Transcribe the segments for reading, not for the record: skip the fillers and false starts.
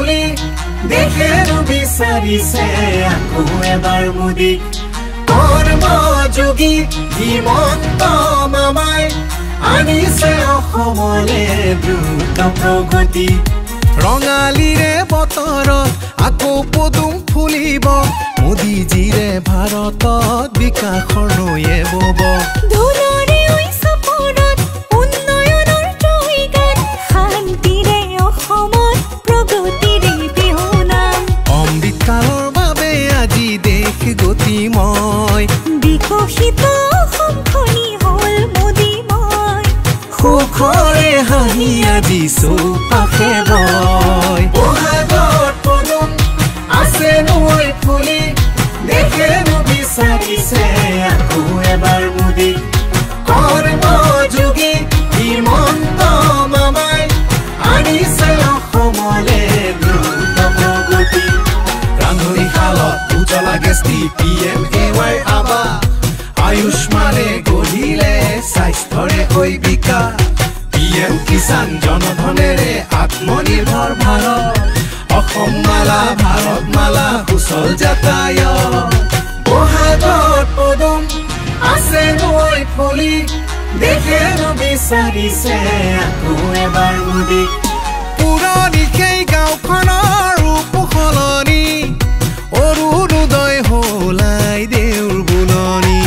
ফুলি দেখেনো বিচাৰিছে আকৌ এবাৰ মোদীক কৰ্মযোগী হিমন্ত মামাই আনিছে অসমলে দ্ৰুত প্ৰগতি ৰঙালীৰে বতৰত আকৌ পদুম ফুলিব মোদীজীৰে ভাৰতত বিকাশৰ নৈয়ে বব ধুনৰে ঐ সপোনত উন্নয়নৰ জয়গান শান্তিৰে অসমত প্ৰগতিৰে বিহুনাম অমৃতকালৰ বাবে আজি দেশ গতিময় বিকশিত অসমখনি হ'ল মোদীময় সুখৰে হাঁহি আজি চৌপাশে বয় বহাগত পদুম আছে নৈ ফুলি দেখেনো বিচাৰিছে আকৌ এবাৰ মোদীক কৰ্মযোগী হিমন্ত মামাই আনিছে অসমলে দ্ৰুত প্ৰগতি ৰান্ধনি শালত উজ্বলা গেছটি PMAY আবা আয়ুষ্মানে গঢ়িলে স্বাস্থ্যৰে হৈ বিকাশ PM কিষাণ জনধনেৰে আত্মনিৰ্ভৰ ভাৰত অসম মালা ভাৰত মালা সুচল যাতায়াত বহাগত পদুম আছে নৈ ফুলি দেখেনো বিচাৰিছে আকৌ এবাৰ মোদীক পুৰণি সেই গাঁওখনৰ ৰূপ সলনি অৰুণোদয় হলাই দেউৰ বুলনি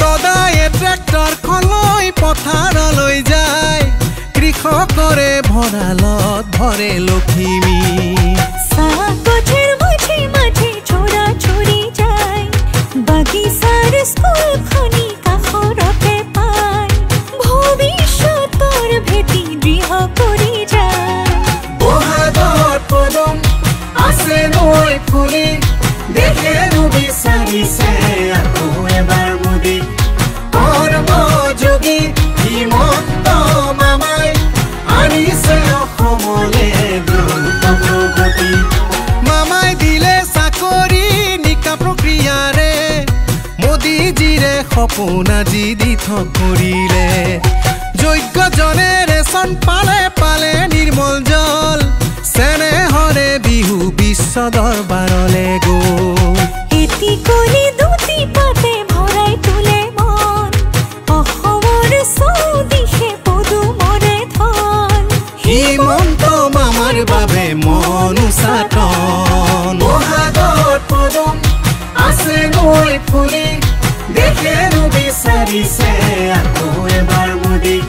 দদায়ে ট্ৰেক্টৰখন লৈ পথাৰলৈ যায় কৃষকৰে ভঁৰালত ভৰে লখিমী চাহগছৰ মাঝে মাঝে ছোৰা ছৰি যায় বাগিচাৰ স্কুলখনি কাষৰতে পায় ভৱিষ্যতৰ ভেটি দৃঢ় কৰি যায় বহাগত পদুম আছে নৈ ফুলি দেখেনো বিচাৰিছে আকৌ এবাৰ মোদীক কৰ্মযোগী হিমন্ত মামাই আনিছে অসমলে দ্ৰুত প্ৰগতি মামাই দিলে চাকৰি নিকা প্ৰক্ৰিয়াৰে মোদীজীৰে সপোন আজি দিঠক কৰিলে যোগ্যজনে ৰেচন পালে পালে নিৰ্মল জল চেনেহৰে বিহু বিশ্ব দৰবাৰলে গ'ল এটি কলি দুটি পাতে ভৰাই তোলে মন অসমৰ চৌদিশে পদুমৰে ধন হিমন্ত মামাৰ বাবে মন উচাটন বহাগত পদুম আছে নৈ ফুলি দেখেনো বিচাৰিছে আকৌ এবাৰ মোদীক